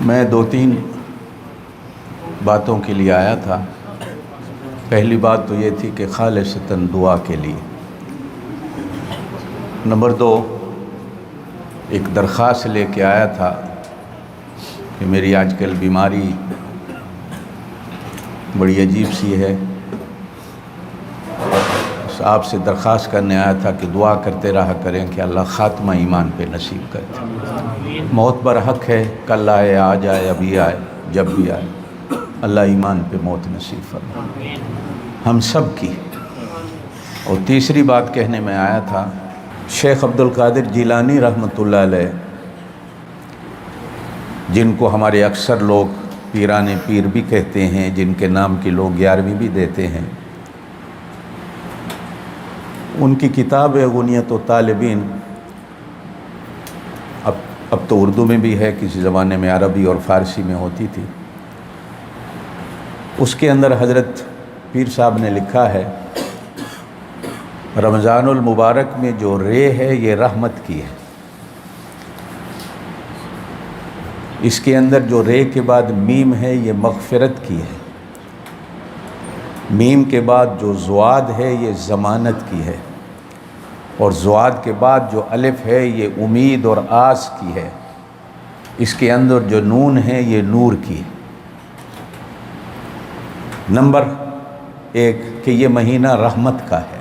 میں دو تین باتوں کے لیے آیا تھا۔ پہلی بات تو یہ تھی کہ خالصتاً دعا کے لیے۔ نمبر دو، ایک درخواست لے کے آیا تھا کہ میری آج کل بیماری بڑی عجیب سی ہے۔ آپ سے درخواست کرنے آیا تھا کہ دعا کرتے رہا کریں کہ اللہ خاتمہ ایمان پہ نصیب کرے۔ موت برحق ہے، کل آئے، آج آئے، ابھی آئے، جب بھی آئے، اللہ ایمان پہ موت نصیب فرمائے ہم سب کی۔ اور تیسری بات کہنے میں آیا تھا، شیخ عبد القادر جیلانی رحمۃ اللہ علیہ، جن کو ہمارے اکثر لوگ پیران پیر بھی کہتے ہیں، جن کے نام کی لوگ 11ویں بھی دیتے ہیں، ان کی کتاب ہے غنیت و طالبین، اب تو اردو میں بھی ہے، کسی زمانے میں عربی اور فارسی میں ہوتی تھی۔ اس کے اندر حضرت پیر صاحب نے لکھا ہے، رمضان المبارک میں جو رے ہے یہ رحمت کی ہے۔ اس کے اندر جو رے کے بعد میم ہے یہ مغفرت کی ہے۔ میم کے بعد جو زواد ہے یہ ضمانت کی ہے، اور زواد کے بعد جو الف ہے یہ امید اور آس کی ہے۔ اس کے اندر جو نون ہے یہ نور کی ہے۔ نمبر ایک کہ یہ مہینہ رحمت کا ہے۔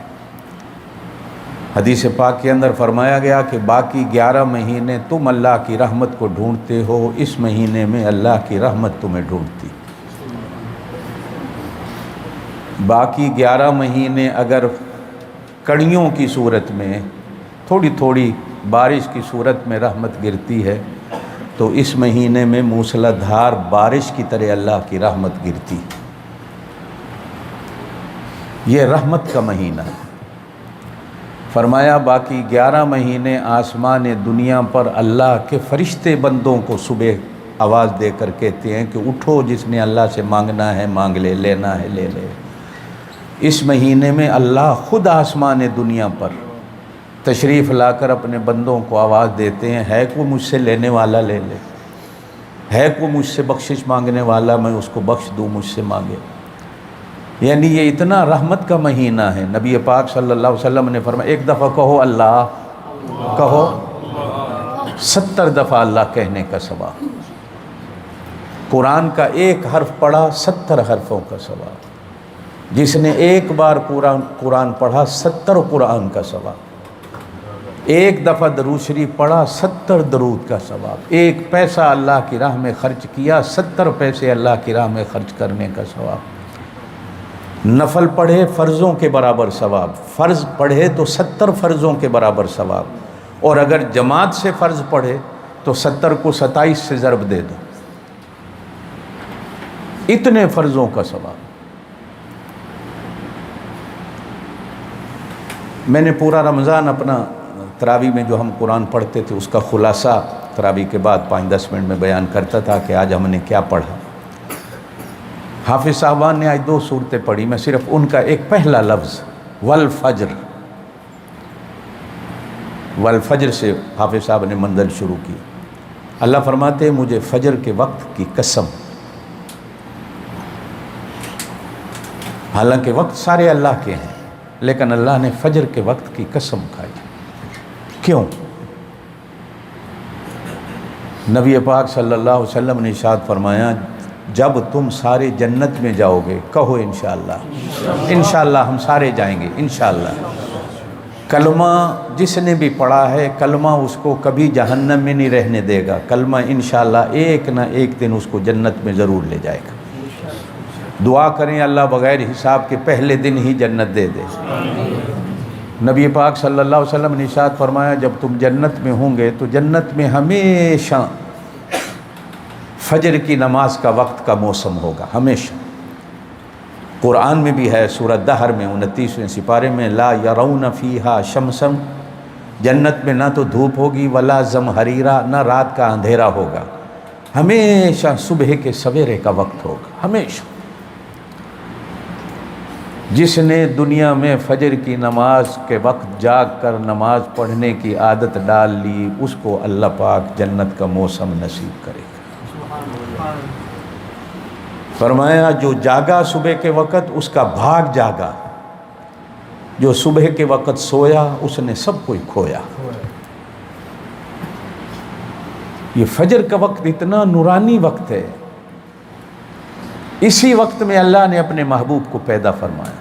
حدیث پاک کے اندر فرمایا گیا کہ باقی 11 مہینے تم اللہ کی رحمت کو ڈھونڈتے ہو، اس مہینے میں اللہ کی رحمت تمہیں ڈھونڈتی۔ باقی 11 مہینے اگر کڑیوں کی صورت میں، تھوڑی تھوڑی بارش کی صورت میں رحمت گرتی ہے، تو اس مہینے میں موسلا دھار بارش کی طرح اللہ کی رحمت گرتی۔ یہ رحمت کا مہینہ ہے۔ فرمایا باقی 11 مہینے آسمان دنیا پر اللہ کے فرشتے بندوں کو صبح آواز دے کر کہتے ہیں کہ اٹھو، جس نے اللہ سے مانگنا ہے مانگ لے، لینا ہے لے لے۔ اس مہینے میں اللہ خود آسمان دنیا پر تشریف لا کر اپنے بندوں کو آواز دیتے ہیں، ہے کوئی مجھ سے لینے والا لے لے، ہے کوئی مجھ سے بخشش مانگنے والا میں اس کو بخش دوں، مجھ سے مانگے۔ یعنی یہ اتنا رحمت کا مہینہ ہے۔ نبی پاک صلی اللہ علیہ وسلم نے فرمایا ایک دفعہ کہو اللہ، کہو 70 دفعہ اللہ کہنے کا ثواب۔ قرآن کا ایک حرف پڑھا 70 حرفوں کا ثواب۔ جس نے ایک بار قرآن پڑھا 70 قرآن کا ثواب۔ ایک دفعہ درود شریف پڑھا 70 درود کا ثواب۔ ایک پیسہ اللہ کی راہ میں خرچ کیا 70 پیسے اللہ کی راہ میں خرچ کرنے کا ثواب۔ نفل پڑھے فرضوں کے برابر ثواب، فرض پڑھے تو 70 فرضوں کے برابر ثواب، اور اگر جماعت سے فرض پڑھے تو 70 کو 27 سے ضرب دے دو، اتنے فرضوں کا ثواب۔ میں نے پورا رمضان اپنا تراویح میں جو ہم قرآن پڑھتے تھے اس کا خلاصہ تراویح کے بعد 5-10 منٹ میں بیان کرتا تھا کہ آج ہم نے کیا پڑھا۔ حافظ صاحبان نے آج 2 صورتیں پڑھی، میں صرف ان کا ایک پہلا لفظ والفجر، والفجر سے حافظ صاحب نے منزل شروع کی۔ اللہ فرماتے ہیں مجھے فجر کے وقت کی قسم، حالانکہ وقت سارے اللہ کے ہیں، لیکن اللہ نے فجر کے وقت کی قسم کھائی۔ کیوں؟ نبی پاک صلی اللہ علیہ وسلم نے ارشاد فرمایا جب تم سارے جنت میں جاؤ گے، کہو انشاءاللہ، انشاءاللہ ہم سارے جائیں گے انشاءاللہ۔ کلمہ جس نے بھی پڑھا ہے کلمہ اس کو کبھی جہنم میں نہیں رہنے دے گا، کلمہ انشاءاللہ ایک نہ ایک دن اس کو جنت میں ضرور لے جائے گا۔ دعا کریں اللہ بغیر حساب کے پہلے دن ہی جنت دے دے۔ نبی پاک صلی اللہ علیہ وسلم نے ارشاد فرمایا جب تم جنت میں ہوں گے تو جنت میں ہمیشہ فجر کی نماز کا وقت کا موسم ہوگا، ہمیشہ۔ قرآن میں بھی ہے سورہ دہر میں 29ویں سپارے میں، لا یرون فیہا شمسا، جنت میں نہ تو دھوپ ہوگی ولا زمہریرا، نہ رات کا اندھیرا ہوگا، ہمیشہ صبح کے سویرے کا وقت ہوگا، ہمیشہ۔ جس نے دنیا میں فجر کی نماز کے وقت جاگ کر نماز پڑھنے کی عادت ڈال لی، اس کو اللہ پاک جنت کا موسم نصیب کرے گا۔ فرمایا جو جاگا صبح کے وقت اس کا بھاگ جاگا، جو صبح کے وقت سویا اس نے سب کچھ کھویا۔ یہ فجر کا وقت اتنا نورانی وقت ہے، اسی وقت میں اللہ نے اپنے محبوب کو پیدا فرمایا۔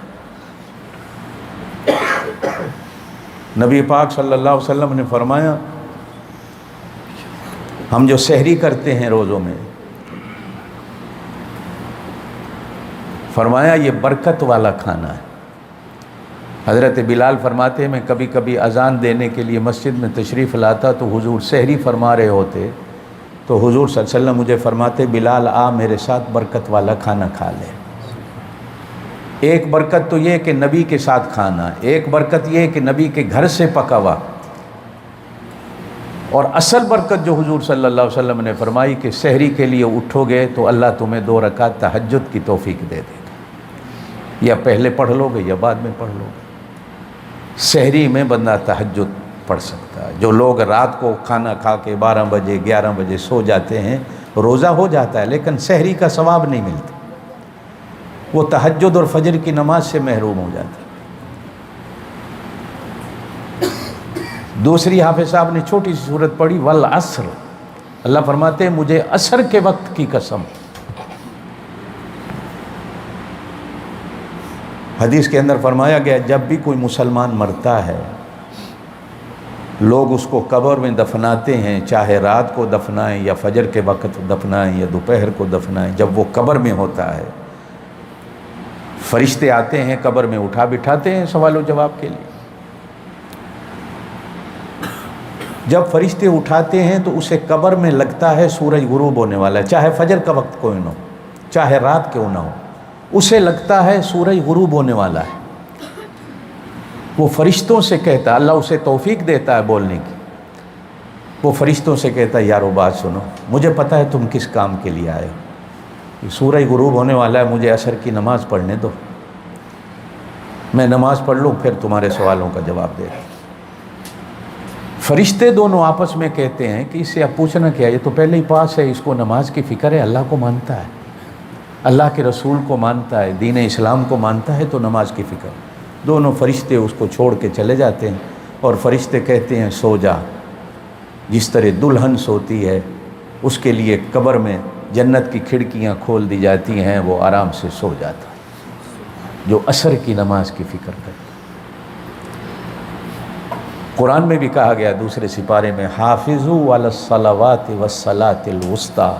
نبی پاک صلی اللہ علیہ وسلم نے فرمایا ہم جو سحری کرتے ہیں روزوں میں، فرمایا یہ برکت والا کھانا ہے۔ حضرت بلال فرماتے ہیں میں کبھی کبھی اذان دینے کے لیے مسجد میں تشریف لاتا تو حضور سحری فرما رہے ہوتے تو حضور صلی اللہ علیہ وسلم مجھے فرماتے بلال آ میرے ساتھ برکت والا کھانا کھا لے۔ ایک برکت تو یہ کہ نبی کے ساتھ کھانا، ایک برکت یہ کہ نبی کے گھر سے پکا ہوا، اور اصل برکت جو حضور صلی اللہ علیہ وسلم نے فرمائی کہ سحری کے لیے اٹھو گے تو اللہ تمہیں 2 رکعت تہجد کی توفیق دے دے گا، یا پہلے پڑھ لو گے یا بعد میں پڑھ لو گے۔ سحری میں بندہ تہجد پڑھ سکتا ہے۔ جو لوگ رات کو کھانا کھا کے 12 بجے 11 بجے سو جاتے ہیں روزہ ہو جاتا ہے لیکن سحری کا ثواب نہیں ملتا، وہ تہجد اور فجر کی نماز سے محروم ہو جاتا ہے۔ دوسری حافظ صاحب نے چھوٹی سی سورت پڑھی والعصر، اللہ فرماتے ہیں مجھے عصر کے وقت کی قسم۔ حدیث کے اندر فرمایا گیا جب بھی کوئی مسلمان مرتا ہے لوگ اس کو قبر میں دفناتے ہیں، چاہے رات کو دفنائیں یا فجر کے وقت دفنائیں یا دوپہر کو دفنائیں، جب وہ قبر میں ہوتا ہے فرشتے آتے ہیں قبر میں اٹھا بٹھاتے ہیں سوال و جواب کے لیے۔ جب فرشتے اٹھاتے ہیں تو اسے قبر میں لگتا ہے سورج غروب ہونے والا ہے، چاہے فجر کا وقت کوئی نہ ہو چاہے رات کیوں نہ ہو، اسے لگتا ہے سورج غروب ہونے والا ہے۔ وہ فرشتوں سے کہتا، اللہ اسے توفیق دیتا ہے بولنے کی، وہ فرشتوں سے کہتا ہے یارو بات سنو، مجھے پتہ ہے تم کس کام کے لیے آئے ہو، سورج غروب ہونے والا ہے، مجھے عصر کی نماز پڑھنے دو، میں نماز پڑھ لوں پھر تمہارے سوالوں کا جواب دے دوں۔ فرشتے دونوں آپس میں کہتے ہیں کہ اس سے اب پوچھنا کیا، یہ تو پہلے ہی پاس ہے، اس کو نماز کی فکر ہے، اللہ کو مانتا ہے، اللہ کے رسول کو مانتا ہے، دین اسلام کو مانتا ہے، تو نماز کی فکر۔ دونوں فرشتے اس کو چھوڑ کے چلے جاتے ہیں اور فرشتے کہتے ہیں سو جا، جس طرح دلہن سوتی ہے اس کے لیے قبر میں جنت کی کھڑکیاں کھول دی جاتی ہیں، وہ آرام سے سو جاتا ہے جو عصر کی نماز کی فکر کرے۔ قرآن میں بھی کہا گیا دوسرے سپارے میں حافظوا علی الصلوات والصلاۃ الوسطی،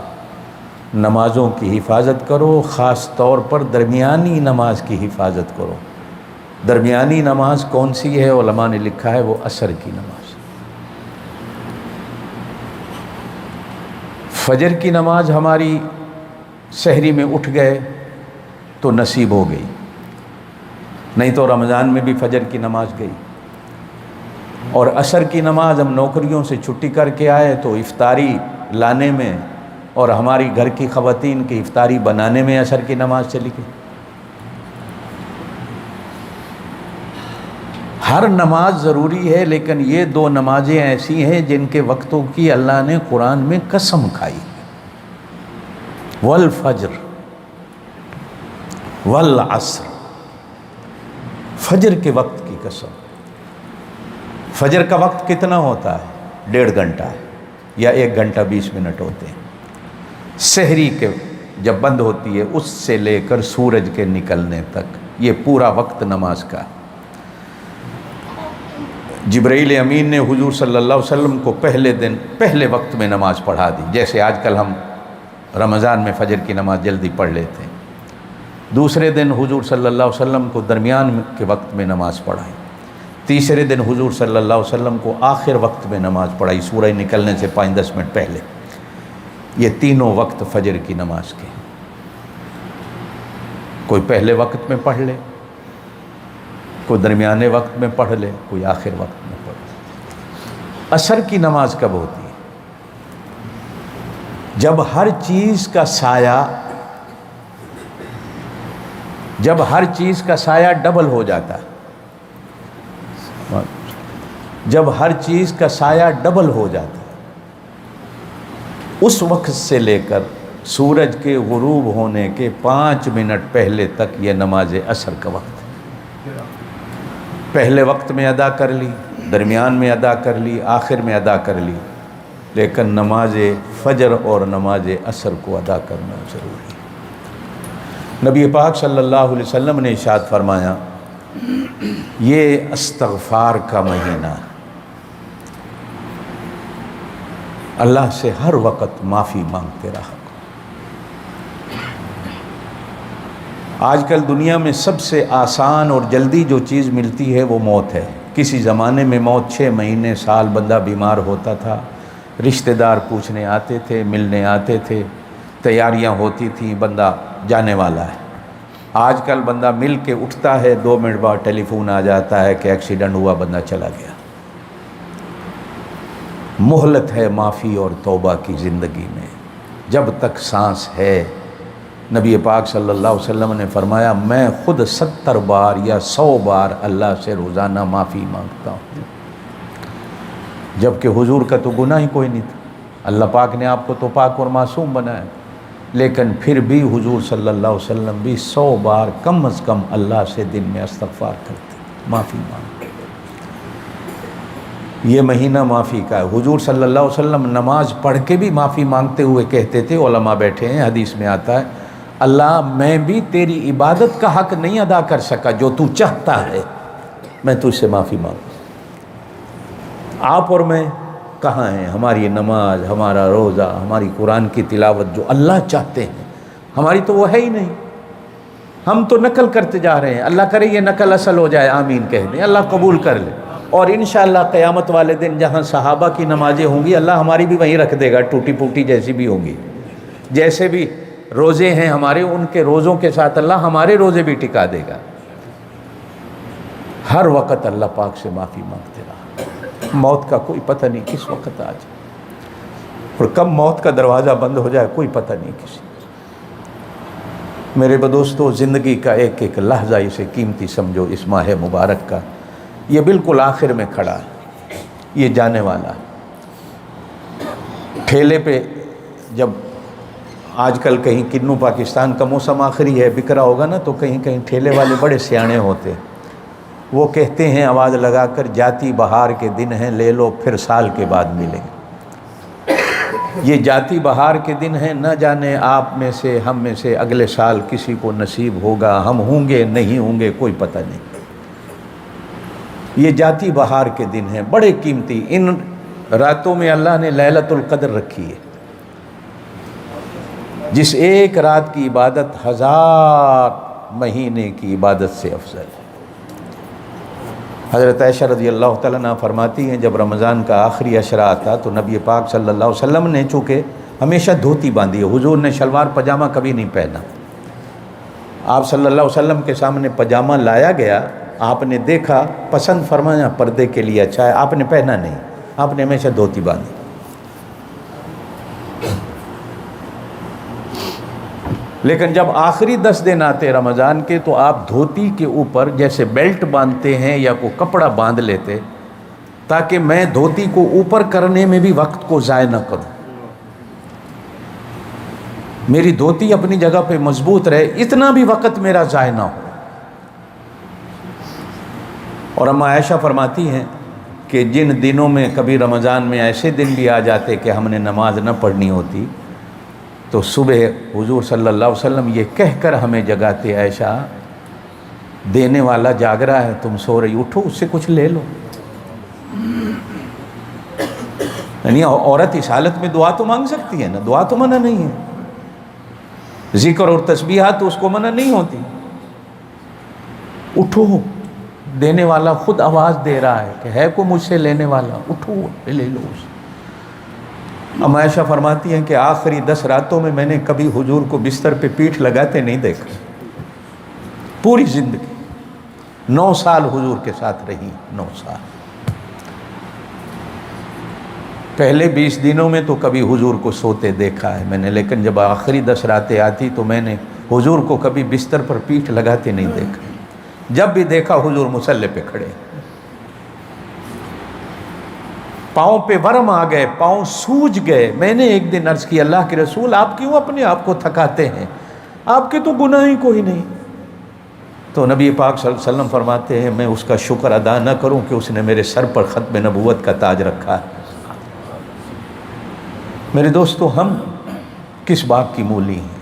نمازوں کی حفاظت کرو، خاص طور پر درمیانی نماز کی حفاظت کرو۔ درمیانی نماز کون سی ہے؟ علماء نے لکھا ہے وہ عصر کی نماز۔ فجر کی نماز ہماری سحری میں اٹھ گئے تو نصیب ہو گئی، نہیں تو رمضان میں بھی فجر کی نماز گئی۔ اور عصر کی نماز ہم نوکریوں سے چھٹی کر کے آئے تو افطاری لانے میں اور ہماری گھر کی خواتین کی افطاری بنانے میں عصر کی نماز چلی گئی۔ ہر نماز ضروری ہے لیکن یہ 2 نمازیں ایسی ہیں جن کے وقتوں کی اللہ نے قرآن میں قسم کھائی، والفجر والعصر، فجر کے وقت کی قسم۔ فجر کا وقت کتنا ہوتا ہے؟ 1.5 گھنٹہ یا 1 گھنٹہ 20 منٹ ہوتے ہیں۔ سحری کے جب بند ہوتی ہے اس سے لے کر سورج کے نکلنے تک یہ پورا وقت نماز کا ہے۔ جبرائیل امین نے حضور صلی اللہ علیہ وسلم کو پہلے دن پہلے وقت میں نماز پڑھا دی، جیسے آج کل ہم رمضان میں فجر کی نماز جلدی پڑھ لیتے ہیں۔ دوسرے دن حضور صلی اللہ علیہ وسلم کو درمیان کے وقت میں نماز پڑھائی۔ تیسرے دن حضور صلی اللہ علیہ وسلم کو آخر وقت میں نماز پڑھائی، سورج نکلنے سے 5-10 منٹ پہلے۔ یہ تینوں وقت فجر کی نماز کے، کوئی پہلے وقت میں پڑھ لے، کوئی درمیانے وقت میں پڑھ لے، کوئی آخر وقت میں پڑھ لے۔ عصر کی نماز کب ہوتی ہے؟ جب ہر چیز کا سایہ ڈبل ہو جاتا ہے، جب ہر چیز کا سایہ ڈبل ہو جاتا ہے، اس وقت سے لے کر سورج کے غروب ہونے کے 5 منٹ پہلے تک یہ نماز عصر کا وقت ہے۔ پہلے وقت میں ادا کر لی، درمیان میں ادا کر لی، آخر میں ادا کر لی، لیکن نماز فجر اور نماز عصر کو ادا کرنا ضروری ہے۔ نبی پاک صلی اللہ علیہ وسلم نے ارشاد فرمایا، یہ استغفار کا مہینہ ہے، اللہ سے ہر وقت معافی مانگتے رہا۔ آج کل دنیا میں سب سے آسان اور جلدی جو چیز ملتی ہے وہ موت ہے۔ کسی زمانے میں موت 6 مہینے سال بندہ بیمار ہوتا تھا، رشتہ دار پوچھنے آتے تھے، ملنے آتے تھے، تیاریاں ہوتی تھیں، بندہ جانے والا ہے۔ آج کل بندہ مل کے اٹھتا ہے، 2 منٹ بعد ٹیلی فون آ جاتا ہے کہ ایکسیڈنٹ ہوا، بندہ چلا گیا۔ مہلت ہے معافی اور توبہ کی زندگی میں، جب تک سانس ہے۔ نبی پاک صلی اللہ علیہ وسلم نے فرمایا، میں خود 70 بار یا 100 بار اللہ سے روزانہ معافی مانگتا ہوں، جبکہ حضور کا تو گناہ ہی کوئی نہیں تھا۔ اللہ پاک نے آپ کو تو پاک اور معصوم بنایا، لیکن پھر بھی حضور صلی اللہ علیہ وسلم بھی 100 بار کم از کم اللہ سے دن میں استغفار کرتے، معافی مانگتے۔ یہ مہینہ معافی کا ہے۔ حضور صلی اللہ علیہ وسلم نماز پڑھ کے بھی معافی مانگتے ہوئے کہتے تھے، علماء بیٹھے ہیں، حدیث میں آتا ہے، اللہ میں بھی تیری عبادت کا حق نہیں ادا کر سکا جو تو چاہتا ہے، میں تجھ سے معافی مانگتا۔ آپ اور میں کہاں ہیں؟ ہماری نماز، ہمارا روزہ، ہماری قرآن کی تلاوت جو اللہ چاہتے ہیں، ہماری تو وہ ہے ہی نہیں۔ ہم تو نقل کرتے جا رہے ہیں۔ اللہ کرے یہ نقل اصل ہو جائے، آمین کہہ دیں، اللہ قبول کر لے، اور انشاءاللہ قیامت والے دن جہاں صحابہ کی نمازیں ہوں گی، اللہ ہماری بھی وہیں رکھ دے گا، ٹوٹی پھوٹی جیسی بھی ہوں گی۔ جیسے بھی روزے ہیں ہمارے، ان کے روزوں کے ساتھ اللہ ہمارے روزے بھی ٹکا دے گا۔ ہر وقت اللہ پاک سے معافی مانگتے رہا۔ موت کا کوئی پتہ نہیں کس وقت آ جائے، اور کب موت کا دروازہ بند ہو جائے کوئی پتہ نہیں کسی۔ میرے دوستو، زندگی کا ایک ایک لحظہ اسے قیمتی سمجھو۔ اس ماہ مبارک کا یہ بالکل آخر میں کھڑا ہے، یہ جانے والا ہے۔ ٹھیلے پہ جب آج کل کہیں کنو پاکستان کا موسم آخری ہے، بکرا ہوگا نا، تو کہیں کہیں ٹھیلے والے بڑے سیانے ہوتے، وہ کہتے ہیں آواز لگا کر، جاتی بہار کے دن ہیں، لے لو پھر سال کے بعد ملیں گے۔ یہ جاتی بہار کے دن ہیں، نہ جانے آپ میں سے، ہم میں سے اگلے سال کسی کو نصیب ہوگا، ہم ہوں گے نہیں ہوں گے کوئی پتہ نہیں۔ یہ جاتی بہار کے دن ہیں، بڑے قیمتی۔ ان راتوں میں اللہ نے لیلۃ القدر رکھی ہے، جس ایک رات کی عبادت 1000 مہینے کی عبادت سے افضل ہے۔ حضرت عائشہ رضی اللہ تعالیٰ عنہ فرماتی ہیں، جب رمضان کا آخری عشرہ آتا تو نبی پاک صلی اللہ علیہ وسلم نے چونکہ ہمیشہ دھوتی باندھی ہے، حضور نے شلوار پجامہ کبھی نہیں پہنا۔ آپ صلی اللہ علیہ وسلم کے سامنے پجامہ لایا گیا، آپ نے دیکھا، پسند فرمایا، پردے کے لیے اچھا ہے، آپ نے پہنا نہیں، آپ نے ہمیشہ دھوتی باندھی۔ لیکن جب آخری 10 دن آتے رمضان کے تو آپ دھوتی کے اوپر جیسے بیلٹ باندھتے ہیں یا کوئی کپڑا باندھ لیتے، تاکہ میں دھوتی کو اوپر کرنے میں بھی وقت کو ضائع نہ کروں، میری دھوتی اپنی جگہ پہ مضبوط رہے، اتنا بھی وقت میرا ضائع نہ ہو۔ اور اما عائشہ فرماتی ہیں کہ جن دنوں میں کبھی رمضان میں ایسے دن بھی آ جاتے کہ ہم نے نماز نہ پڑھنی ہوتی، تو صبح حضور صلی اللہ علیہ وسلم یہ کہہ کر ہمیں جگاتے، عائشہ دینے والا جاگ رہا ہے، تم سو رہی، اٹھو اس سے کچھ لے لو۔ یعنی عورت اس حالت میں دعا تو مانگ سکتی ہے نا، دعا تو منع نہیں ہے، ذکر اور تسبیحات تو اس کو منع نہیں ہوتی۔ اٹھو، دینے والا خود آواز دے رہا ہے کہ ہے کو مجھ سے لینے والا، اٹھو لے لو اسے۔ ام عائشہ فرماتی ہیں کہ آخری 10 راتوں میں نے کبھی حضور کو بستر پہ پیٹھ لگاتے نہیں دیکھا، پوری زندگی 9 سال حضور کے ساتھ رہی، 9 سال۔ پہلے 20 دنوں میں تو کبھی حضور کو سوتے دیکھا ہے میں نے، لیکن جب آخری 10 راتیں آتی تو میں نے حضور کو کبھی بستر پر پیٹھ لگاتے نہیں دیکھا، جب بھی دیکھا حضور مصلی پہ کھڑے، پاؤں پہ ورم آ گئے، پاؤں سوج گئے۔ میں نے ایک دن عرض کی اللہ کے رسول آپ کیوں اپنے آپ کو تھکاتے ہیں، آپ کے تو گناہ ہی کوئی نہیں۔ تو نبی پاک صلی اللہ علیہ وسلم فرماتے ہیں میں اس کا شکر ادا نہ کروں کہ اس نے میرے سر پر ختم نبوت کا تاج رکھا ہے۔ میرے دوستو، ہم کس بات کی مولی ہیں؟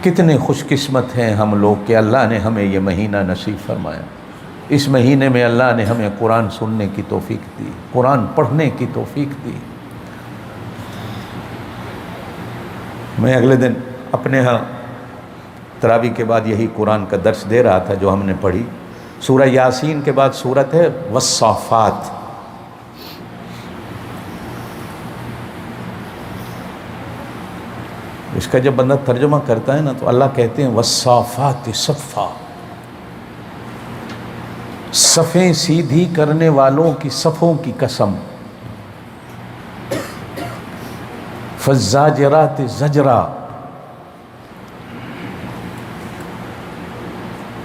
کتنے خوش قسمت ہیں ہم لوگ کہ اللہ نے ہمیں یہ مہینہ نصیب فرمایا۔ اس مہینے میں اللہ نے ہمیں قرآن سننے کی توفیق دی، قرآن پڑھنے کی توفیق دی۔ میں اگلے دن اپنے ہاں تراویح کے بعد یہی قرآن کا درس دے رہا تھا جو ہم نے پڑھی۔ سورہ یاسین کے بعد سورت ہے والصافات۔ اس کا جب بندہ ترجمہ کرتا ہے نا تو اللہ کہتے ہیں والصافات صفا، صفیں سیدھی کرنے والوں کی صفوں کی قسم، فالزاجرات زجرا،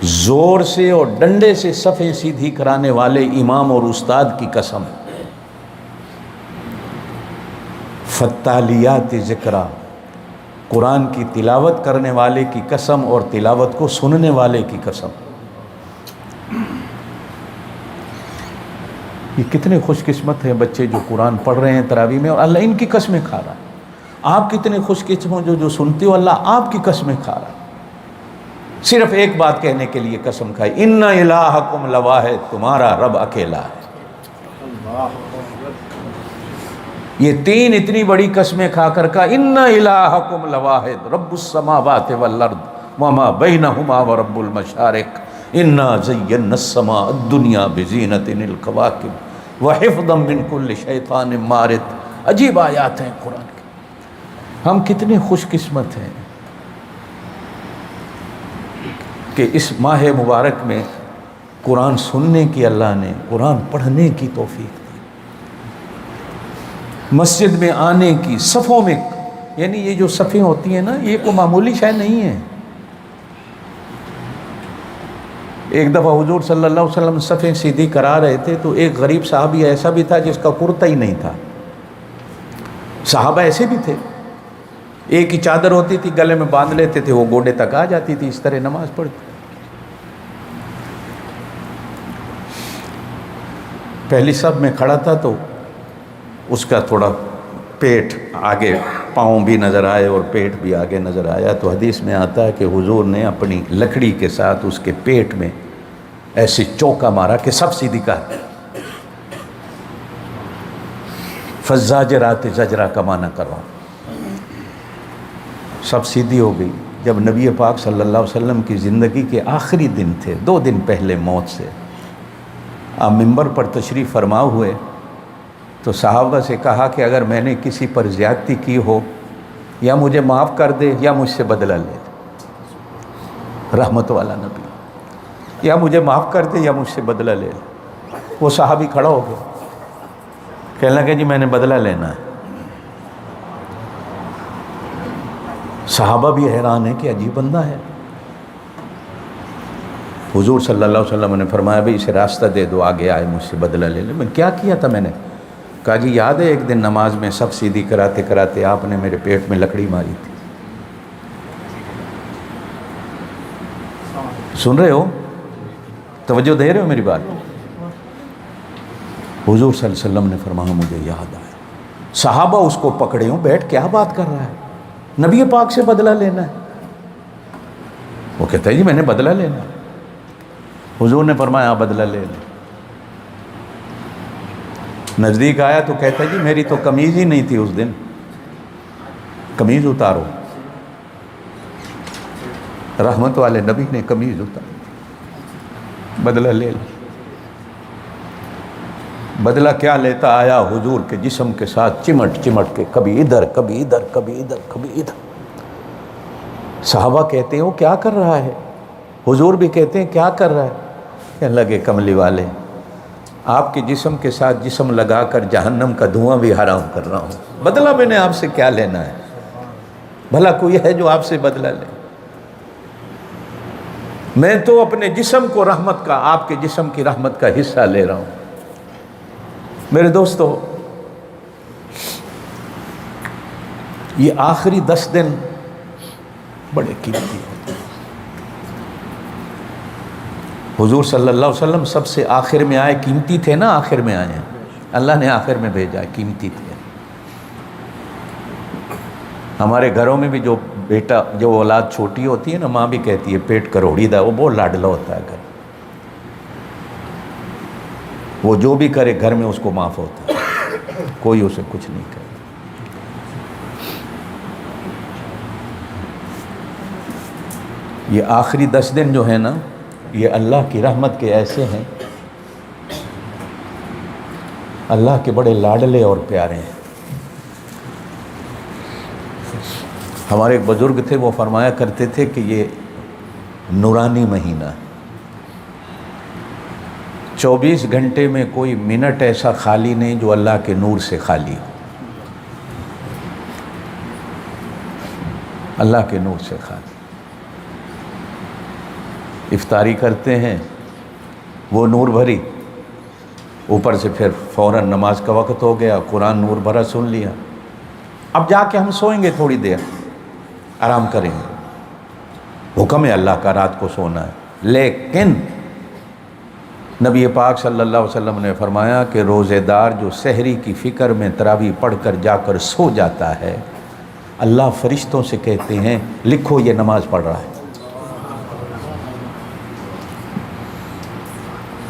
زور سے اور ڈنڈے سے صفیں سیدھی کرانے والے امام اور استاد کی قسم، فالتالیات ذکرا، قرآن کی تلاوت کرنے والے کی قسم اور تلاوت کو سننے والے کی قسم۔ یہ کتنے خوش قسمت ہیں بچے جو قرآن پڑھ رہے ہیں تراویح میں، اور اللہ ان کی قسمیں کھا رہا ہے۔ آپ کتنے خوش قسمت جو سنتے ہو، اللہ آپ کی قسمیں کھا رہا ہے۔ صرف ایک بات کہنے کے لیے قسم کھائی، ان الہکم لواحد، تمہارا رب اکیلا ہے۔ یہ تین اتنی بڑی قسمیں کھا کر کہا ان الہکم لواحد رب السماوات والارض وما بینہما ورب المشارق انا زینا السماء الدنیا بزینۃ الکواکب وحفظا من کل شیطان مارد۔ عجیب آیات ہیں قرآن کی۔ ہم کتنے خوش قسمت ہیں کہ اس ماہ مبارک میں قرآن سننے کی اللہ نے، قرآن پڑھنے کی توفیق دی، مسجد میں آنے کی، صفوں میں، یعنی یہ جو صفیں ہوتی ہیں نا یہ کوئی معمولی شے نہیں ہے۔ ایک دفعہ حضور صلی اللہ علیہ وسلم صفیں سیدھی کرا رہے تھے تو ایک غریب صحابی ایسا بھی تھا جس کا کرتا ہی نہیں تھا۔ صحابہ ایسے بھی تھے، ایک ہی چادر ہوتی تھی گلے میں باندھ لیتے تھے، وہ گوڈے تک آ جاتی تھی، اس طرح نماز پڑھتے۔ پہلی صف میں کھڑا تھا تو اس کا تھوڑا پیٹ آگے، پاؤں بھی نظر آئے اور پیٹ بھی آگے نظر آیا، تو حدیث میں آتا ہے کہ حضور نے اپنی لکڑی کے ساتھ اس کے پیٹ میں ایسے چوکا مارا کہ سب سیدھی کا فالزاجرات زجرا کا معنی کر رہا ہوں، سب سیدھی ہو گئی۔ جب نبی پاک صلی اللہ علیہ وسلم کی زندگی کے آخری دن تھے، 2 دن پہلے موت سے، آپ منبر پر تشریف فرما ہوئے تو صحابہ سے کہا کہ اگر میں نے کسی پر زیادتی کی ہو یا مجھے معاف کر دے یا مجھ سے بدلہ لے، رحمت والا نبی، یا مجھے معاف کر دے یا مجھ سے بدلہ لے۔ وہ صحابی کھڑا ہو گیا، کہنے لگا جی میں نے بدلہ لینا ہے۔ صحابہ بھی حیران ہیں کہ عجیب بندہ ہے۔ حضور صلی اللہ علیہ وسلم نے فرمایا بھئی اسے راستہ دے دو، آگے آئے مجھ سے بدلہ لے لے۔ میں کیا کیا تھا میں نے؟ کہا جی یاد ہے ایک دن نماز میں سب سیدھی کراتے کراتے آپ نے میرے پیٹ میں لکڑی ماری تھی۔ سن رہے ہو؟ توجہ دے رہے ہو میری بات؟ حضور صلی اللہ علیہ وسلم نے فرمایا مجھے یاد آیا۔ صحابہ اس کو پکڑے ہوں، بیٹھ کیا بات کر رہا ہے، نبی پاک سے بدلہ لینا ہے۔ وہ کہتا ہے جی میں نے بدلہ لینا ہے۔ حضور نے فرمایا بدلہ لے لیں۔ نزدیک آیا تو کہتا ہے جی میری تو قمیض ہی نہیں تھی اس دن، قمیض اتارو۔ رحمت والے نبی نے قمیض اتاری، بدلہ لے لیں۔ بدلہ کیا لیتا آیا؟ حضور کے جسم کے ساتھ چمٹ چمٹ کے، کبھی ادھر کبھی ادھر کبھی ادھر کبھی ادھر۔ صحابہ کہتے ہیں وہ کیا کر رہا ہے؟ حضور بھی کہتے ہیں کیا کر رہا ہے؟ کہنے لگے کملی والے آپ کے جسم کے ساتھ جسم لگا کر جہنم کا دھواں بھی حرام کر رہا ہوں، بدلہ میں نے آپ سے کیا لینا ہے؟ بھلا کوئی ہے جو آپ سے بدلہ لے؟ میں تو اپنے جسم کو رحمت کا، آپ کے جسم کی رحمت کا حصہ لے رہا ہوں۔ میرے دوستو، یہ آخری 10 دن بڑے قیمتی ہوتے ہیں۔ حضور صلی اللہ علیہ وسلم سب سے آخر میں آئے، قیمتی تھے نا، آخر میں آئے ہیں، اللہ نے آخر میں بھیجا ہے، قیمتی تھے۔ ہمارے گھروں میں بھی جو بیٹا، جو اولاد چھوٹی ہوتی ہے نا، ماں بھی کہتی ہے پیٹ کروڑی دا، وہ بہت لاڈلا ہوتا ہے گھر، وہ جو بھی کرے گھر میں اس کو معاف ہوتا ہے، کوئی اسے کچھ نہیں کرے۔ یہ آخری 10 دن جو ہے نا، یہ اللہ کی رحمت کے ایسے ہیں، اللہ کے بڑے لاڈلے اور پیارے ہیں۔ ہمارے ایک بزرگ تھے، وہ فرمایا کرتے تھے کہ یہ نورانی مہینہ، 24 گھنٹے میں کوئی منٹ ایسا خالی نہیں جو اللہ کے نور سے خالی ہو، اللہ کے نور سے خالی۔ افطاری کرتے ہیں، وہ نور بھری، اوپر سے پھر فوراً نماز کا وقت ہو گیا، قرآن نور بھرا سن لیا، اب جا کے ہم سوئیں گے، تھوڑی دیر آرام کریں گے، حکم ہے اللہ کا رات کو سونا ہے۔ لیکن نبی پاک صلی اللہ علیہ وسلم نے فرمایا کہ روزے دار جو سحری کی فکر میں تراویح پڑھ کر جا کر سو جاتا ہے، اللہ فرشتوں سے کہتے ہیں لکھو یہ نماز پڑھ رہا ہے،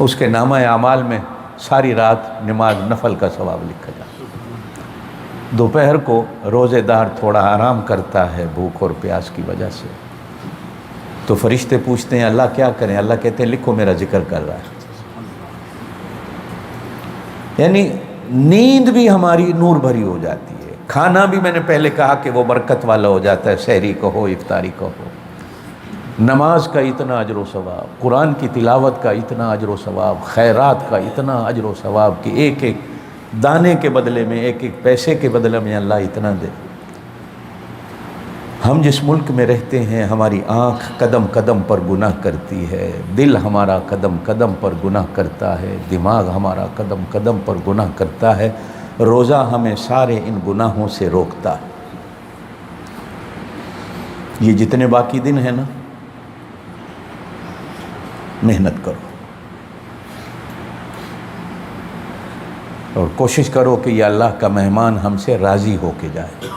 اس کے نامہ اعمال میں ساری رات نماز نفل کا ثواب لکھا جاتا ہے۔ دوپہر کو روزے دار تھوڑا آرام کرتا ہے بھوک اور پیاس کی وجہ سے، تو فرشتے پوچھتے ہیں اللہ کیا کریں؟ اللہ کہتے ہیں لکھو میرا ذکر کر رہا ہے۔ یعنی نیند بھی ہماری نور بھری ہو جاتی ہے، کھانا بھی میں نے پہلے کہا کہ وہ برکت والا ہو جاتا ہے، سحری کو ہو افطاری کو ہو، نماز کا اتنا اجر و ثواب، قرآن کی تلاوت کا اتنا اجر و ثواب، خیرات کا اتنا اجر و ثواب کہ ایک ایک دانے کے بدلے میں، ایک ایک پیسے کے بدلے میں اللہ اتنا دے۔ ہم جس ملک میں رہتے ہیں، ہماری آنکھ قدم قدم پر گناہ کرتی ہے، دل ہمارا قدم قدم پر گناہ کرتا ہے، دماغ ہمارا قدم قدم پر گناہ کرتا ہے، روزہ ہمیں سارے ان گناہوں سے روکتا ہے۔ یہ جتنے باقی دن ہیں نا، محنت کرو اور کوشش کرو کہ یہ اللہ کا مہمان ہم سے راضی ہو کے جائے۔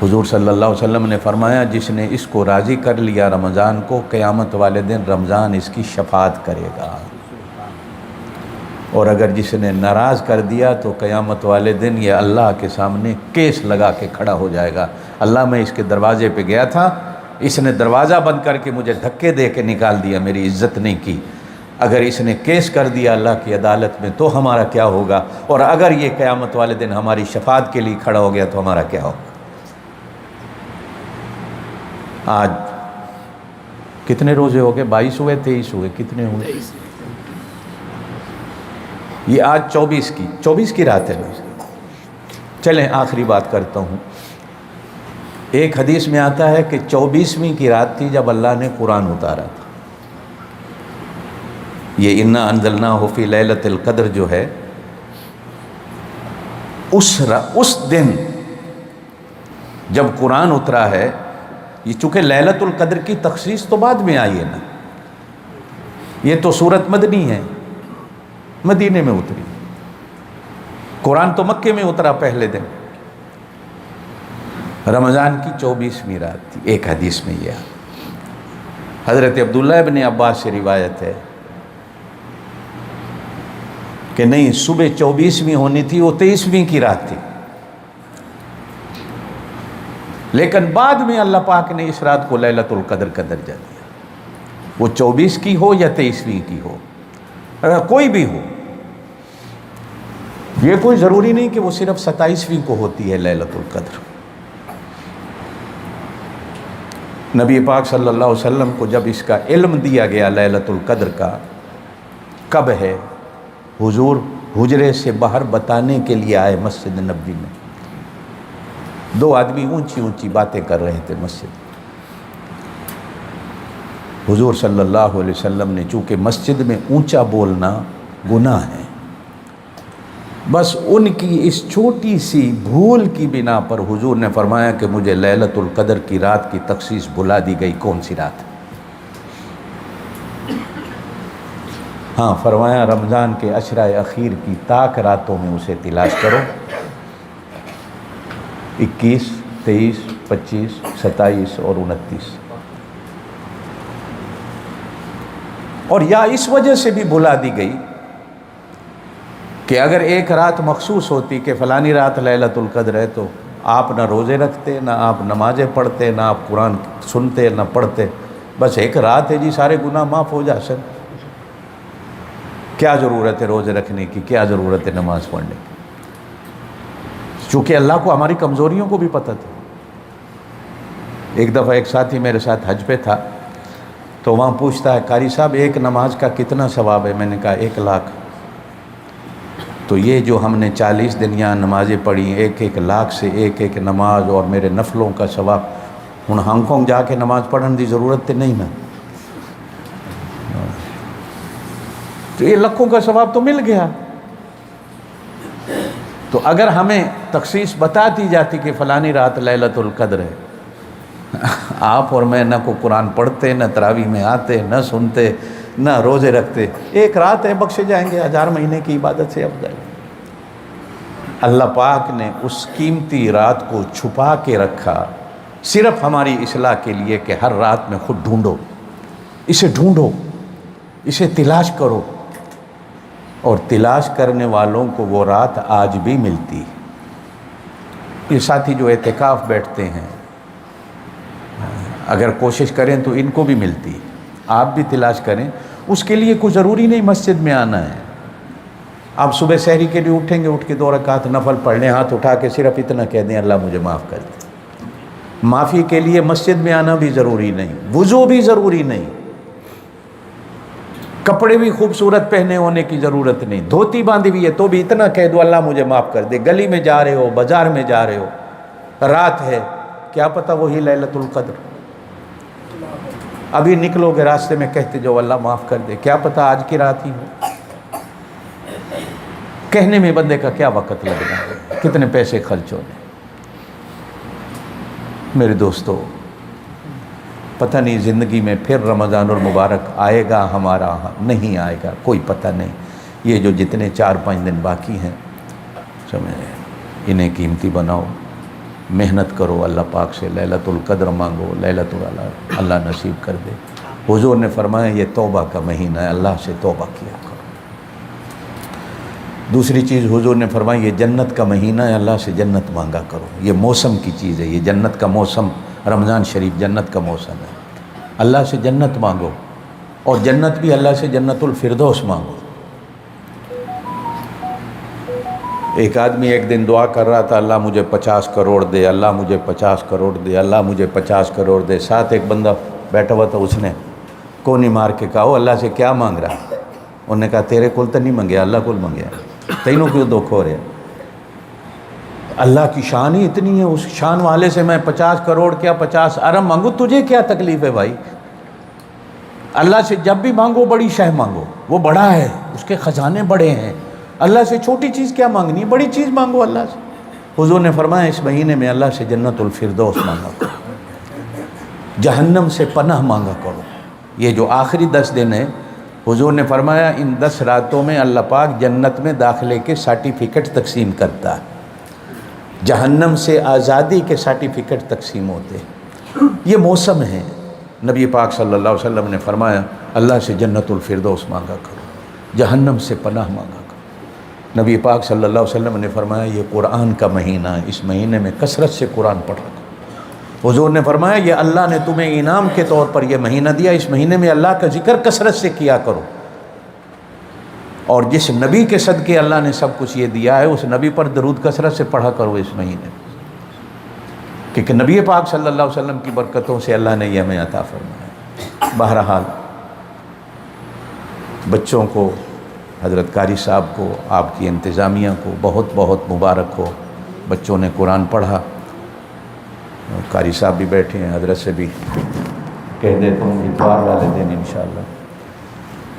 حضور صلی اللہ علیہ وسلم نے فرمایا جس نے اس کو راضی کر لیا رمضان کو، قیامت والے دن رمضان اس کی شفاعت کرے گا، اور اگر جس نے ناراض کر دیا تو قیامت والے دن یہ اللہ کے سامنے کیس لگا کے کھڑا ہو جائے گا، اللہ میں اس کے دروازے پہ گیا تھا، اس نے دروازہ بند کر کے مجھے دھکے دے کے نکال دیا، میری عزت نہیں کی، اگر اس نے کیس کر دیا اللہ کی عدالت میں تو ہمارا کیا ہوگا، اور اگر یہ قیامت والے دن ہماری شفاعت کے لیے کھڑا ہو گیا تو ہمارا کیا ہوگا۔ آج کتنے روزے ہو گئے؟ 22 ہوئے، 23 ہوئے، کتنے ہوئے؟ یہ آج 24 کی رات ہے۔ چلیں آخری بات کرتا ہوں۔ ایک حدیث میں آتا ہے کہ 24ویں کی رات تھی جب اللہ نے قرآن اتارا تھا۔ یہ انا انزلناہ فی لیلۃ القدر جو ہے، اس دن جب قرآن اترا ہے، یہ چونکہ لیلۃ القدر کی تخصیص تو بعد میں آئی ہے نا، یہ تو سورت مدنی ہے، مدینے میں اتری، قرآن تو مکے میں اترا پہلے دن، رمضان کی 24ویں رات تھی۔ ایک حدیث میں یہ حضرت عبداللہ ابن عباس سے روایت ہے کہ نہیں، صبح 24ویں ہونی تھی، وہ 23ویں کی رات تھی، لیکن بعد میں اللہ پاک نے اس رات کو لیلۃ القدر کا درجہ دیا، وہ 24 کی ہو یا 23ویں کی ہو، کوئی بھی ہو، یہ کوئی ضروری نہیں کہ وہ صرف 27ویں کو ہوتی ہے لیلۃ القدر۔ نبی پاک صلی اللہ علیہ وسلم کو جب اس کا علم دیا گیا لیلۃ القدر کا کب ہے، حضور حجرے سے باہر بتانے کے لیے آئے مسجد نبوی میں، 2 آدمی اونچی اونچی باتیں کر رہے تھے مسجد۔ حضور صلی اللہ علیہ وسلم نے، چونکہ مسجد میں اونچا بولنا گناہ ہے، بس ان کی اس چھوٹی سی بھول کی بنا پر حضور نے فرمایا کہ مجھے لیلۃ القدر کی رات کی تخصیص بلا دی گئی۔ کون سی رات؟ ہاں، فرمایا رمضان کے عشرۂ اخیر کی طاق راتوں میں اسے تلاش کرو، 21، 23، 25، 27 اور 29۔ اور یا اس وجہ سے بھی بلا دی گئی کہ اگر ایک رات مخصوص ہوتی کہ فلانی رات لیلۃ القدر ہے تو آپ نہ روزے رکھتے، نہ آپ نمازیں پڑھتے، نہ آپ قرآن سنتے، نہ پڑھتے۔ بس ایک رات ہے جی، سارے گناہ معاف ہو جا سر، کیا ضرورت ہے روزے رکھنے کی، کیا ضرورت ہے نماز پڑھنے کی؟ چونکہ اللہ کو ہماری کمزوریوں کو بھی پتہ تھا۔ ایک دفعہ ایک ساتھی میرے ساتھ حج پہ تھا، تو وہاں پوچھتا ہے قاری صاحب ایک نماز کا کتنا ثواب ہے؟ میں نے کہا 1 لاکھ۔ تو یہ جو ہم نے 40 دن یہاں نمازیں پڑھی، 1 لاکھ سے ایک نماز اور میرے نفلوں کا ثواب، ہن ہانگ کانگ جا کے نماز پڑھنے دی ضرورت تے نہیں نا، تو یہ لکھوں کا ثواب تو مل گیا۔ تو اگر ہمیں تخصیص بتا دی جاتی کہ فلانی رات لیلۃ القدر ہے، آپ اور میں نہ کو قرآن پڑھتے، نہ تراویح میں آتے، نہ سنتے، نہ روزے رکھتے، ایک رات ہے بخشے جائیں گے 1000 مہینے کی عبادت سے افضل۔ اللہ پاک نے اس قیمتی رات کو چھپا کے رکھا صرف ہماری اصلاح کے لیے کہ ہر رات میں خود ڈھونڈو، اسے تلاش کرو، اور تلاش کرنے والوں کو وہ رات آج بھی ملتی۔ یہ ساتھی جو اعتکاف بیٹھتے ہیں، اگر کوشش کریں تو ان کو بھی ملتی، آپ بھی تلاش کریں۔ اس کے لیے کوئی ضروری نہیں مسجد میں آنا ہے، آپ صبح سحری کے لیے اٹھیں گے، اٹھ کے 2 رکعت نفل پڑھ لیں، ہاتھ اٹھا کے صرف اتنا کہہ دیں اللہ مجھے معاف کر دے۔ معافی کے لیے مسجد میں آنا بھی ضروری نہیں، وضو بھی ضروری نہیں، کپڑے بھی خوبصورت پہنے ہونے کی ضرورت نہیں، دھوتی باندھی ہوئی ہے تو بھی اتنا کہہ دو اللہ مجھے معاف کر دے۔ گلی میں جا رہے ہو، بازار میں جا رہے ہو، رات ہے، کیا پتہ وہی لیلۃ القدر، ابھی نکلو گے راستے میں کہتے جو اللہ معاف کر دے، کیا پتہ آج کی رات ہی ہو۔ کہنے میں بندے کا کیا وقت لگنا ہے، کتنے پیسے خرچ ہونے۔ میرے دوستو، پتہ نہیں زندگی میں پھر رمضان المبارک آئے گا ہمارا، نہیں آئے گا، کوئی پتہ نہیں۔ یہ جو جتنے 4-5 دن باقی ہیں، سمجھے، انہیں قیمتی بناؤ، محنت کرو، اللہ پاک سے لیلۃ القدر مانگو، لیلۃ اللہ نصیب کر دے۔ حضور نے فرمایا یہ توبہ کا مہینہ ہے، اللہ سے توبہ کیا کرو۔ دوسری چیز حضور نے فرمایا یہ جنت کا مہینہ ہے، اللہ سے جنت مانگا کرو۔ یہ موسم کی چیز ہے، یہ جنت کا موسم، رمضان شریف جنت کا موسم ہے، اللہ سے جنت مانگو، اور جنت بھی اللہ سے جنت الفردوس مانگو۔ ایک آدمی ایک دن دعا کر رہا تھا اللہ مجھے 50 کروڑ دے، اللہ مجھے 50 کروڑ دے، اللہ مجھے 50 کروڑ دے۔ ساتھ ایک بندہ بیٹھا ہوا تھا، اس نے کونی مار کے کہا اللہ سے کیا مانگ رہا؟ انہوں نے کہا تیرے کول تو نہیں منگیا، اللہ کول منگیا، تینوں کیوں دکھ ہو رہے؟ اللہ کی شان ہی اتنی ہے، اس شان والے سے میں 50 کروڑ کیا 50 ارب مانگو، تجھے کیا تکلیف ہے بھائی؟ اللہ سے جب بھی مانگو بڑی شے مانگو، وہ بڑا ہے، اس کے خزانے بڑے ہیں۔ اللہ سے چھوٹی چیز کیا مانگنی ہے، بڑی چیز مانگو اللہ سے۔ حضور نے فرمایا اس مہینے میں اللہ سے جنت الفردوس مانگا کرو، جہنم سے پناہ مانگا کرو۔ یہ جو آخری 10 دن ہے، حضور نے فرمایا ان 10 راتوں میں اللہ پاک جنت میں داخلے کے سرٹیفکیٹ تقسیم کرتا ہے، جہنم سے آزادی کے سرٹیفکیٹ تقسیم ہوتے ہیں۔ یہ موسم ہے۔ نبی پاک صلی اللہ علیہ وسلم نے فرمایا اللہ سے جنت الفردوس مانگا کرو، جہنم سے پناہ مانگا کرو۔ نبی پاک صلی اللہ علیہ وسلم نے فرمایا یہ قرآن کا مہینہ ہے، اس مہینے میں کثرت سے قرآن پڑھا کرو۔ حضور نے فرمایا یہ اللہ نے تمہیں انعام کے طور پر یہ مہینہ دیا، اس مہینے میں اللہ کا ذکر کثرت سے کیا کرو، اور جس نبی کے صدقے اللہ نے سب کچھ یہ دیا ہے اس نبی پر درود کثرت سے پڑھا کرو اس مہینے میں، کیونکہ نبی پاک صلی اللہ علیہ وسلم کی برکتوں سے اللہ نے یہ ہمیں عطا فرمایا۔ بہرحال بچوں کو، حضرت قاری صاحب کو، آپ کی انتظامیہ کو بہت بہت مبارک ہو، بچوں نے قرآن پڑھا۔ قاری صاحب بھی بیٹھے ہیں، حضرت سے بھی کہہ دیتا ہوں اتوار والے دن انشاءاللہ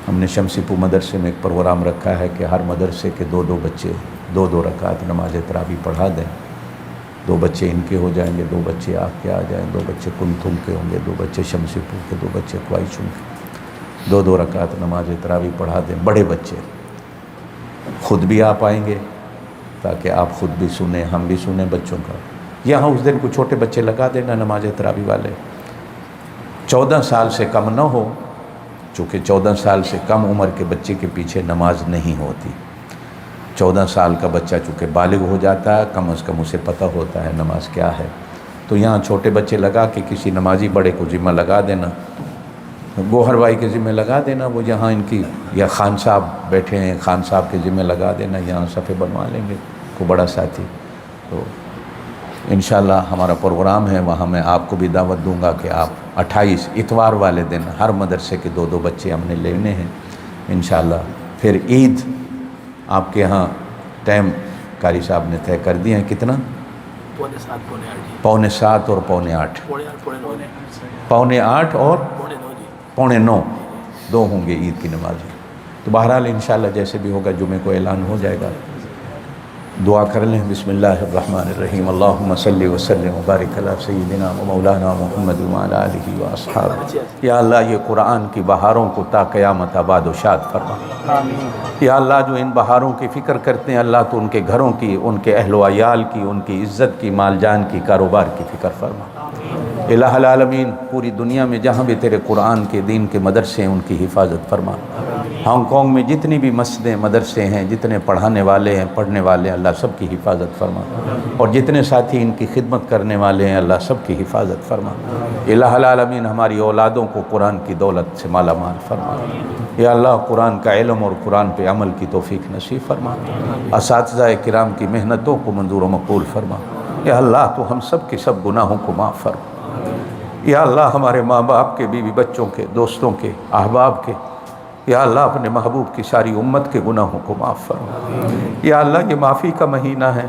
ہم نے شمسی پور مدرسے میں ایک پروگرام رکھا ہے کہ ہر مدرسے کے 2 بچے 2 رکعت نماز تراویح پڑھا دیں. 2 بچے ان کے ہو جائیں گے, 2 بچے آپ کے آ جائیں, 2 بچے کنتم کے ہوں گے, 2 بچے شمسی پور کے, 2 بچے کوائچوں کے. 2 رکعت نماز تراویح پڑھا دیں. بڑے بچے خود بھی آپ آئیں گے تاکہ آپ خود بھی سنیں, ہم بھی سنیں بچوں کا. یہاں اس دن کو چھوٹے بچے لگا دینا نماز تراویح والے, 14 سال سے کم نہ ہو, چونکہ 14 سال سے کم عمر کے بچے کے پیچھے نماز نہیں ہوتی. 14 سال کا بچہ چونکہ بالغ ہو جاتا ہے, کم از کم اسے پتہ ہوتا ہے نماز کیا ہے. تو یہاں چھوٹے بچے لگا کے کسی نمازی بڑے کو ذمہ لگا دینا, گوہر بھائی کے ذمہ لگا دینا, وہ یہاں ان کی, یا خان صاحب بیٹھے ہیں, خان صاحب کے ذمہ لگا دینا, یہاں صفحے بنوا لیں گے کو بڑا ساتھی. تو انشاءاللہ ہمارا پروگرام ہے, وہاں میں آپ کو بھی دعوت دوں گا کہ آپ 28 اتوار والے دن ہر مدرسے کے 2 بچے ہم نے لینے ہیں انشاءاللہ. پھر عید آپ کے ہاں ٹائم قاری صاحب نے طے کر دیا ہے کتنا؟ 7:45 اور 7:45, 8:45 اور 8:45, 2 ہوں گے عید کی نماز. تو بہرحال انشاءاللہ جیسے بھی ہوگا جمعے کو اعلان ہو جائے گا. دعا کر لیں. بسم اللہ الرحمن الرحیم. اللہم صلی وسلم وبارک علی سیدنا و مولانا محمد وعلی آلہ و اصحابہ. یا اللہ یہ قرآن کی بہاروں کو تا قیامت آباد و شاد فرما. یا اللہ جو ان بہاروں کی فکر کرتے ہیں اللہ تو ان کے گھروں کی, ان کے اہل و عیال کی, ان کی عزت کی, مال جان کی, کاروبار کی فکر فرما. الہ العالمین پوری دنیا میں جہاں بھی تیرے قرآن کے دین کے مدرسے ہیں ان کی حفاظت فرما. ہانگ کانگ میں جتنی بھی مسجدیں مدرسے ہیں, جتنے پڑھانے والے ہیں, پڑھنے والے ہیں, اللہ سب کی حفاظت فرما. اور جتنے ساتھی ان کی خدمت کرنے والے ہیں اللہ سب کی حفاظت فرما. الہ العالمین ہماری اولادوں کو قرآن کی دولت سے مالا مال فرما. یا اللہ قرآن کا علم اور قرآن پہ عمل کی توفیق نصیب فرما. اساتذہ کرام کی محنتوں کو منظور و مقبول فرما. یا اللہ تو ہم سب کے سب گناہوں کو معاف فرما. یا اللہ ہمارے ماں باپ کے, بیوی بچوں کے, دوستوں کے, احباب کے, یا اللہ اپنے محبوب کی ساری امت کے گناہوں کو معاف فرما. یا اللہ یہ معافی کا مہینہ ہے,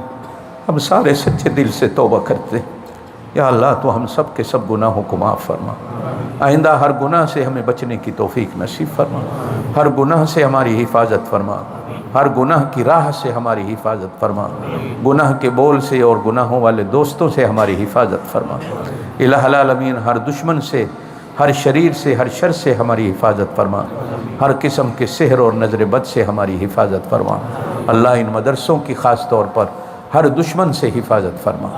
ہم سارے سچے دل سے توبہ کرتے ہیں. یا اللہ تو ہم سب کے سب گناہوں کو معاف فرما. آئندہ ہر گناہ سے ہمیں بچنے کی توفیق نصیب فرما. ہر گناہ سے ہماری حفاظت فرما. ہر گناہ کی راہ سے ہماری حفاظت فرما. گناہ کے بول سے اور گناہوں والے دوستوں سے ہماری حفاظت فرما. الہ العالمین ہر دشمن سے, ہر شریر سے, ہر شر سے ہماری حفاظت فرما. ہر قسم کے سحر اور نظر بد سے ہماری حفاظت فرما. اللہ ان مدرسوں کی خاص طور پر ہر دشمن سے حفاظت فرما.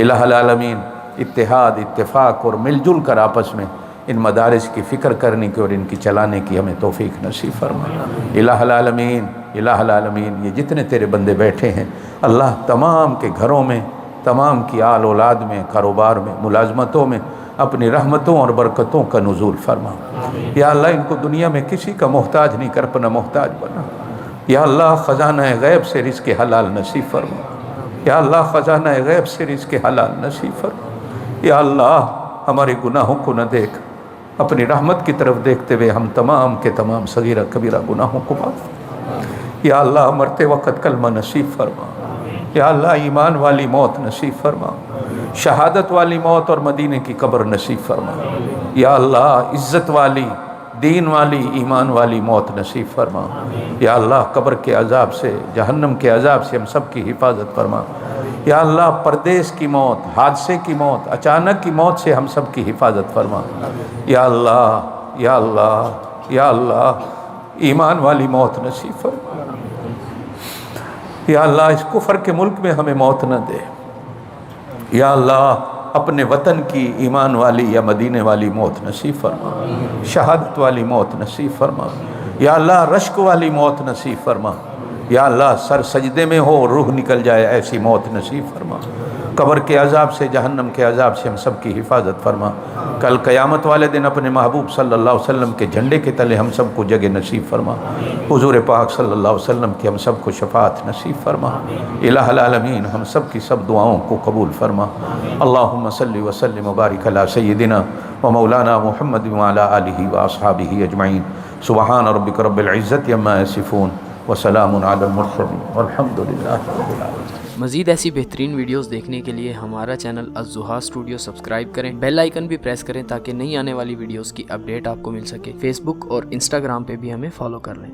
الہ العالمین اتحاد, اتفاق اور مل جل کر آپس میں ان مدارس کی فکر کرنے کی اور ان کی چلانے کی ہمیں توفیق نصیب فرما. الہ العالمین, الہ العالمین یہ جتنے تیرے بندے بیٹھے ہیں اللہ تمام کے گھروں میں, تمام کی آل اولاد میں, کاروبار میں, ملازمتوں میں اپنی رحمتوں اور برکتوں کا نزول فرما. یا اللہ ان کو دنیا میں کسی کا محتاج نہیں کر, اپنا محتاج بنا. یا اللہ خزانہ غیب سے رزق حلال نصیب فرما. یا اللہ خزانہ غیب سے رزق حلال نصیب فرما. یا اللہ ہمارے گناہوں کو نہ دیکھ, اپنی رحمت کی طرف دیکھتے ہوئے ہم تمام کے تمام صغیرہ کبیرہ گناہوں کو معاف. یا اللہ مرتے وقت کلمہ نصیب فرما. یا اللہ ایمان والی موت نصیب فرما. شہادت والی موت اور مدینے کی قبر نصیب فرما. یا اللہ عزت والی, دین والی, ایمان والی موت نصیب فرما. یا اللہ قبر کے عذاب سے, جہنم کے عذاب سے ہم سب کی حفاظت فرما. یا اللہ پردیس کی موت, حادثے کی موت, اچانک کی موت سے ہم سب کی حفاظت فرما. یا اللہ, یا اللہ, یا اللہ ایمان والی موت نصیب فرما. یا اللہ اس کفر کے ملک میں ہمیں موت نہ دے. یا اللہ اپنے وطن کی ایمان والی یا مدینے والی موت نصیب فرما. شہادت والی موت نصیب فرما. یا اللہ رشک والی موت نصیب فرما. یا اللہ سر سجدے میں ہو روح نکل جائے ایسی موت نصیب فرما. قبر کے عذاب سے, جہنم کے عذاب سے ہم سب کی حفاظت فرما. کل قیامت والے دن اپنے محبوب صلی اللہ علیہ وسلم کے جھنڈے کے تلے ہم سب کو جگہ نصیب فرما. حضور پاک صلی اللہ علیہ وسلم کی ہم سب کو شفاعت نصیب فرما. الہ العالمین ہم سب کی سب دعاؤں کو قبول فرما. اللہم صلی وسلم وبارک علی سیدنا و مولانا محمد وعلی آلہ و اصحابہ اجمعین. سبحان ربک رب العزت عما یصفون وسلام علی المرسلین والحمد للہ رب العالمین. مزید ایسی بہترین ویڈیوز دیکھنے کے لیے ہمارا چینل الضحیٰ اسٹوڈیو سبسکرائب کریں, بیل آئیکن بھی پریس کریں تاکہ نئی آنے والی ویڈیوز کی اپڈیٹ آپ کو مل سکے. فیس بک اور انسٹاگرام پہ بھی ہمیں فالو کر لیں.